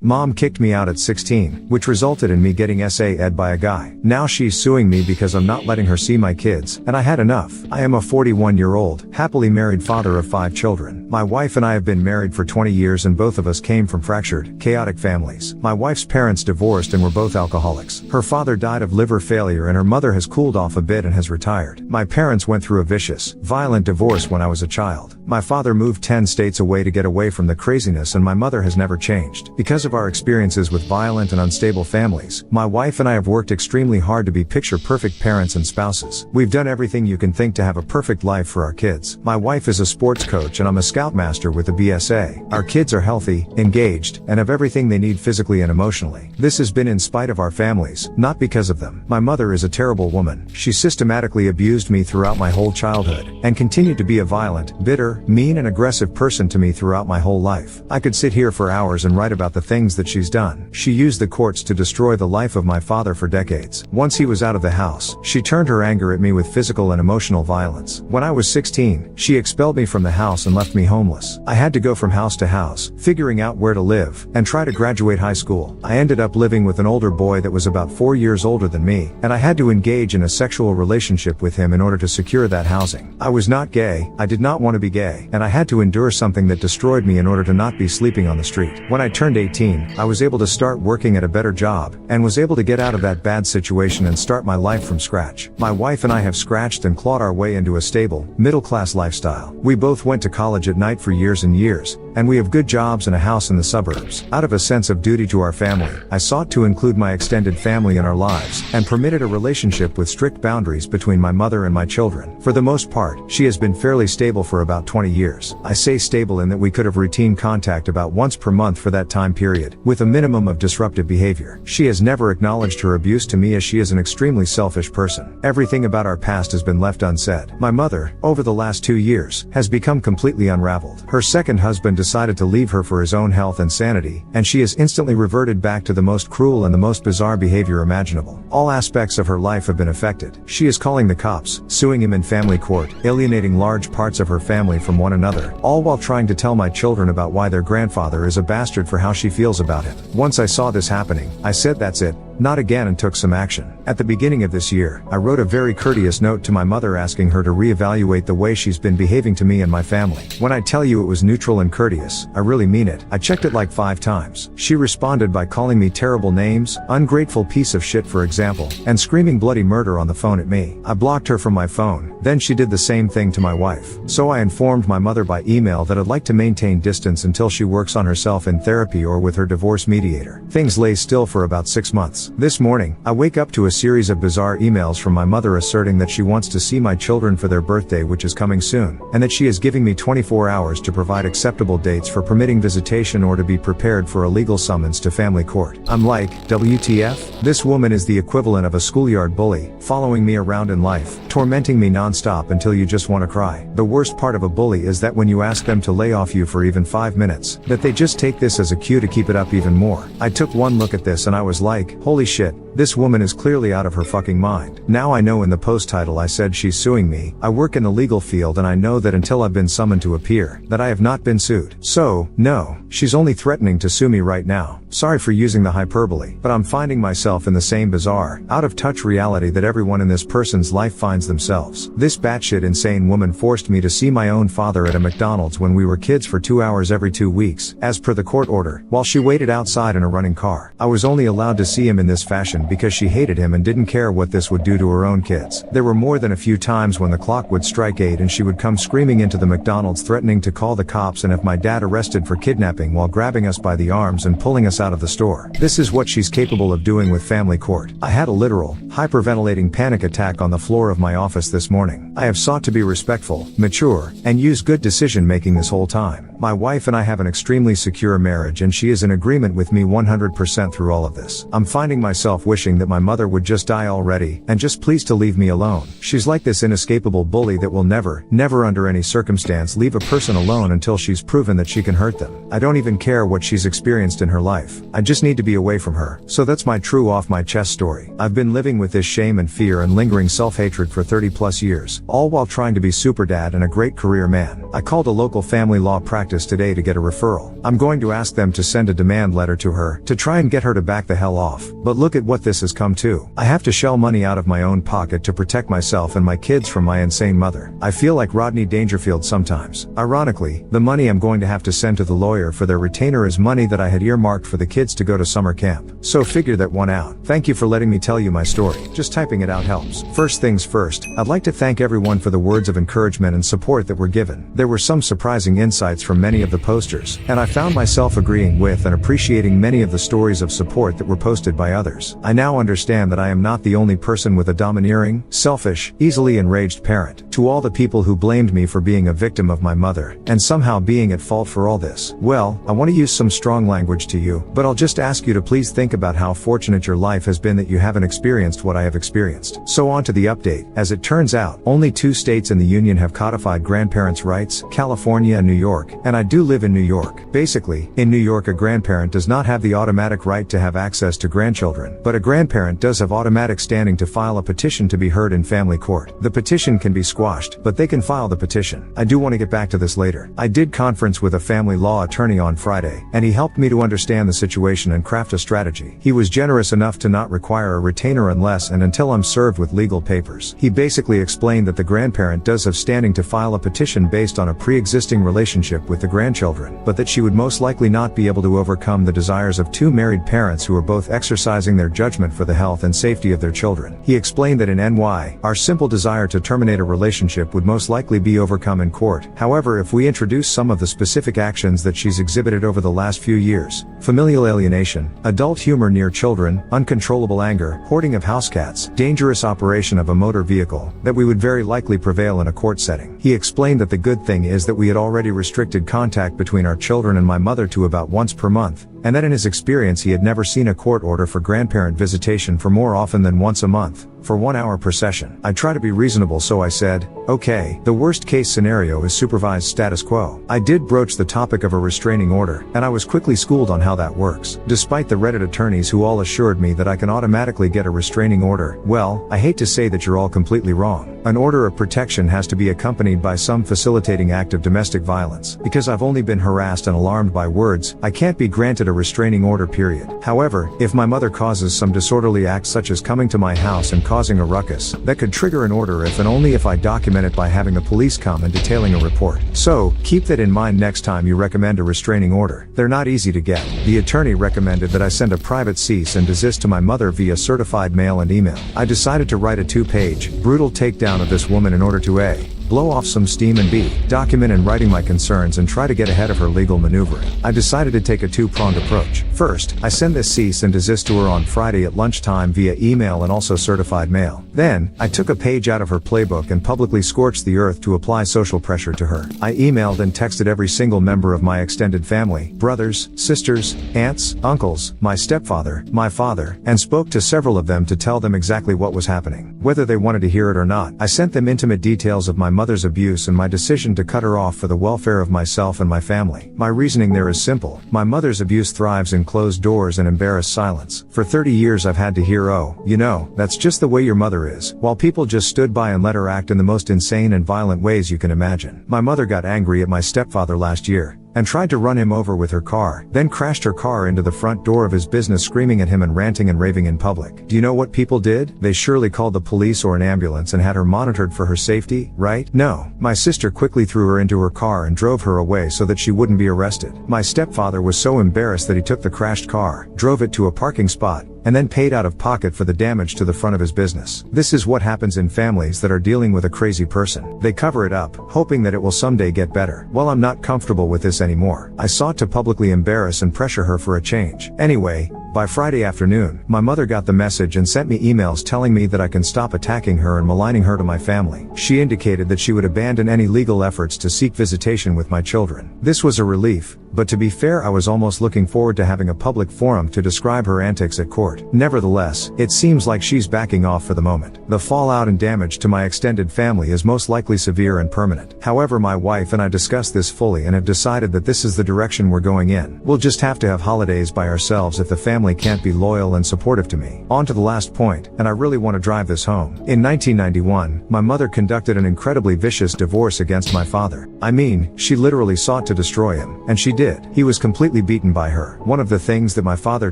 Mom kicked me out at 16, which resulted in me getting SA-ed by a guy. Now she's suing me because I'm not letting her see my kids, and I had enough. I am a 41-year-old, happily married father of 5 children. My wife and I have been married for 20 years and both of us came from fractured, chaotic families. My wife's parents divorced and were both alcoholics. Her father died of liver failure and her mother has cooled off a bit and has retired. My parents went through a vicious, violent divorce when I was a child. My father moved 10 states away to get away from the craziness and my mother has never changed. Because of our experiences with violent and unstable families, my wife and I have worked extremely hard to be picture-perfect parents and spouses. We've done everything you can think to have a perfect life for our kids. My wife is a sports coach and I'm a scoutmaster with a BSA. Our kids are healthy, engaged, and have everything they need physically and emotionally. This has been in spite of our families, not because of them. My mother is a terrible woman. She systematically abused me throughout my whole childhood, and continued to be a violent, bitter, mean and aggressive person to me throughout my whole life. I could sit here for hours and write about the things that she's done. She used the courts to destroy the life of my father for decades. Once he was out of the house, she turned her anger at me with physical and emotional violence. When I was 16, she expelled me from the house and left me homeless. I had to go from house to house, figuring out where to live, and try to graduate high school. I ended up living with an older boy that was about 4 years older than me, and I had to engage in a sexual relationship with him in order to secure that housing. I was not gay, I did not want to be gay, and I had to endure something that destroyed me in order to not be sleeping on the street. When I turned 18, I was able to start working at a better job, and was able to get out of that bad situation and start my life from scratch. My wife and I have scratched and clawed our way into a stable, middle-class lifestyle. We both went to college at night for years and years, and we have good jobs and a house in the suburbs. Out of a sense of duty to our family, I sought to include my extended family in our lives, and permitted a relationship with strict boundaries between my mother and my children. For the most part, she has been fairly stable for about 20 years. I say stable in that we could have routine contact about once per month for that time period, with a minimum of disruptive behavior. She has never acknowledged her abuse to me as she is an extremely selfish person. Everything about our past has been left unsaid. My mother, over the last 2 years, has become completely unraveled. Her second husband decided to leave her for his own health and sanity, and she has instantly reverted back to the most cruel and the most bizarre behavior imaginable. All aspects of her life have been affected. She is calling the cops, suing him in family court, alienating large parts of her family from one another, all while trying to tell my children about why their grandfather is a bastard for how she feels about him. Once I saw this happening, I said that's it, not again, and took some action. At the beginning of this year, I wrote a very courteous note to my mother asking her to reevaluate the way she's been behaving to me and my family. When I tell you it was neutral and courteous, I really mean it. I checked it like 5 times. She responded by calling me terrible names, ungrateful piece of shit for example, and screaming bloody murder on the phone at me. I blocked her from my phone, then she did the same thing to my wife. So I informed my mother by email that I'd like to maintain distance until she works on herself in therapy or with her divorce mediator. Things lay still for about 6 months. This morning, I wake up to a series of bizarre emails from my mother asserting that she wants to see my children for their birthday, which is coming soon, and that she is giving me 24 hours to provide acceptable dates for permitting visitation or to be prepared for a legal summons to family court. I'm like, WTF? This woman is the equivalent of a schoolyard bully, following me around in life, tormenting me non-stop until you just want to cry. The worst part of a bully is that when you ask them to lay off you for even 5 minutes, that they just take this as a cue to keep it up even more. I took one look at this and I was like, holy shit, this woman is clearly out of her fucking mind. Now I know in the post title I said she's suing me. I work in the legal field and I know that until I've been summoned to appear, that I have not been sued. So, no, she's only threatening to sue me right now. Sorry for using the hyperbole, but I'm finding myself in the same bizarre, out-of-touch reality that everyone in this person's life finds themselves. This batshit insane woman forced me to see my own father at a McDonald's when we were kids for 2 hours every 2 weeks, as per the court order, while she waited outside in a running car. I was only allowed to see him in this fashion because she hated him and didn't care what this would do to her own kids. There were more than a few times when the clock would strike 8 and she would come screaming into the McDonald's threatening to call the cops and have my dad arrested for kidnapping while grabbing us by the arms and pulling us out of the store. This is what she's capable of doing with family court. I had a literal, hyperventilating panic attack on the floor of my office this morning. I have sought to be respectful, mature, and use good decision making this whole time. My wife and I have an extremely secure marriage and she is in agreement with me 100% through all of this. I'm finding finding myself wishing that my mother would just die already, and just please to leave me alone. She's like this inescapable bully that will never under any circumstance leave a person alone until she's proven that she can hurt them. I don't even care what she's experienced in her life. I just need to be away from her. So that's my true off my chest story. I've been living with this shame and fear and lingering self-hatred for 30 plus years, all while trying to be super dad and a great career man. I called a local family law practice today to get a referral. I'm going to ask them to send a demand letter to her, to try and get her to back the hell off. But look at what this has come to. I have to shell money out of my own pocket to protect myself and my kids from my insane mother. I feel like Rodney Dangerfield sometimes. Ironically, the money I'm going to have to send to the lawyer for their retainer is money that I had earmarked for the kids to go to summer camp. So figure that one out. Thank you for letting me tell you my story. Just typing it out helps. First things first, I'd like to thank everyone for the words of encouragement and support that were given. There were some surprising insights from many of the posters, and I found myself agreeing with and appreciating many of the stories of support that were posted by others. I now understand that I am not the only person with a domineering, selfish, easily enraged parent. To all the people who blamed me for being a victim of my mother, and somehow being at fault for all this, well, I want to use some strong language to you, but I'll just ask you to please think about how fortunate your life has been that you haven't experienced what I have experienced. So on to the update. As it turns out, only 2 states in the union have codified grandparents' rights, California and New York, and I do live in New York. Basically, in New York a grandparent does not have the automatic right to have access to grandchildren, but a grandparent does have automatic standing to file a petition to be heard in family court. The petition can be squashed, but they can file the petition. I do want to get back to this later. I did conference with a family law attorney on Friday, and he helped me to understand the situation and craft a strategy. He was generous enough to not require a retainer unless and until I'm served with legal papers. He basically explained that the grandparent does have standing to file a petition based on a pre-existing relationship with the grandchildren, but that she would most likely not be able to overcome the desires of 2 married parents who are both exercising their judgment for the health and safety of their children. He explained that in NY, our simple desire to terminate a relationship would most likely be overcome in court. However, if we introduce some of the specific actions that she's exhibited over the last few years, familial alienation, adult humor near children, uncontrollable anger, hoarding of house cats, dangerous operation of a motor vehicle, that we would very likely prevail in a court setting. He explained that the good thing is that we had already restricted contact between our children and my mother to about once per month, and that in his experience he had never seen a court order for grandparent visitation for more often than once a month, for 1 hour per session. I try to be reasonable, so I said, okay, the worst case scenario is supervised status quo. I did broach the topic of a restraining order, and I was quickly schooled on how that works. Despite the Reddit attorneys who all assured me that I can automatically get a restraining order, well, I hate to say that you're all completely wrong. An order of protection has to be accompanied by some facilitating act of domestic violence. Because I've only been harassed and alarmed by words, I can't be granted a restraining order, period. However, if my mother causes some disorderly act such as coming to my house and causing a ruckus, that could trigger an order if and only if I document it by having the police come and detailing a report. So, keep that in mind next time you recommend a restraining order. They're not easy to get. The attorney recommended that I send a private cease and desist to my mother via certified mail and email. I decided to write a 2-page, brutal takedown of this woman in order to A, blow off some steam, and B, document in writing my concerns and try to get ahead of her legal maneuvering. I decided to take a 2-pronged approach. First, I send this cease and desist to her on Friday at lunchtime via email and also certified mail. Then, I took a page out of her playbook and publicly scorched the earth to apply social pressure to her. I emailed and texted every single member of my extended family, brothers, sisters, aunts, uncles, my stepfather, my father, and spoke to several of them to tell them exactly what was happening. Whether they wanted to hear it or not, I sent them intimate details of my mother's abuse and my decision to cut her off for the welfare of myself and my family. My reasoning there is simple. My mother's abuse thrives in closed doors and embarrassed silence. For 30 years I've had to hear, oh, you know, that's just the way your mother is, while people just stood by and let her act in the most insane and violent ways you can imagine. My mother got angry at my stepfather last year, and tried to run him over with her car, then crashed her car into the front door of his business, screaming at him and ranting and raving in public. Do you know what people did? They surely called the police or an ambulance and had her monitored for her safety, right? No. My sister quickly threw her into her car and drove her away so that she wouldn't be arrested. My stepfather was so embarrassed that he took the crashed car, drove it to a parking spot, and then paid out of pocket for the damage to the front of his business. This is what happens in families that are dealing with a crazy person. They cover it up, hoping that it will someday get better. Well, I'm not comfortable with this anymore. I sought to publicly embarrass and pressure her for a change. Anyway, By Friday afternoon, my mother got the message and sent me emails telling me that I can stop attacking her and maligning her to my family. She indicated that she would abandon any legal efforts to seek visitation with my children. This was a relief, but to be fair, I was almost looking forward to having a public forum to describe her antics at court. Nevertheless, it seems like she's backing off for the moment. The fallout and damage to my extended family is most likely severe and permanent. However, my wife and I discussed this fully and have decided that this is the direction we're going in. We'll just have to have holidays by ourselves if the family can't be loyal and supportive to me. On to the last point, and I really want to drive this home. In 1991, my mother conducted an incredibly vicious divorce against my father. I mean, she literally sought to destroy him, and she did. He was completely beaten by her. One of the things that my father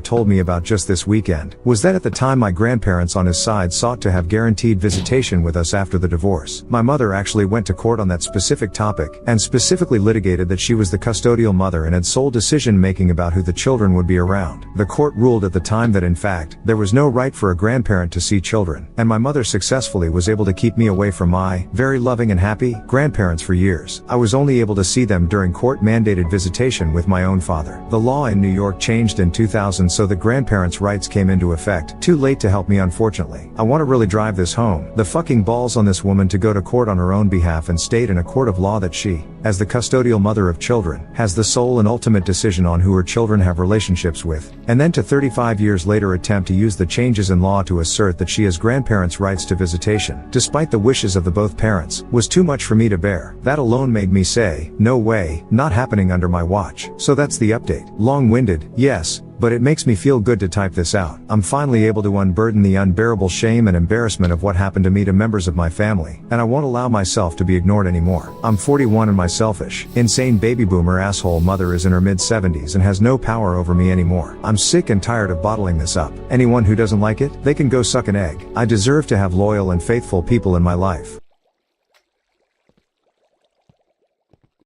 told me about just this weekend was that at the time my grandparents on his side sought to have guaranteed visitation with us after the divorce. My mother actually went to court on that specific topic, and specifically litigated that she was the custodial mother and had sole decision making about who the children would be around. The court ruled at the time that in fact, there was no right for a grandparent to see children, and my mother successfully was able to keep me away from my very loving and happy grandparents for years. I was only able to see them during court-mandated visitation with my own father. The law in New York changed in 2000 so that grandparents' rights came into effect. Too late to help me, unfortunately. I want to really drive this home. The fucking balls on this woman to go to court on her own behalf and state in a court of law that she, as the custodial mother of children, has the sole and ultimate decision on who her children have relationships with, and then to 35 years later attempt to use the changes in law to assert that she has grandparents' rights to visitation, despite the wishes of the both parents, was too much for me to bear. That alone made me say, no way, not happening under my watch. So that's the update. Long-winded, yes, but it makes me feel good to type this out. I'm finally able to unburden the unbearable shame and embarrassment of what happened to me to members of my family, and I won't allow myself to be ignored anymore. I'm 41 and my selfish, insane baby boomer asshole mother is in her mid-70s and has no power over me anymore. I'm sick and tired of bottling this up. Anyone who doesn't like it, they can go suck an egg. I deserve to have loyal and faithful people in my life.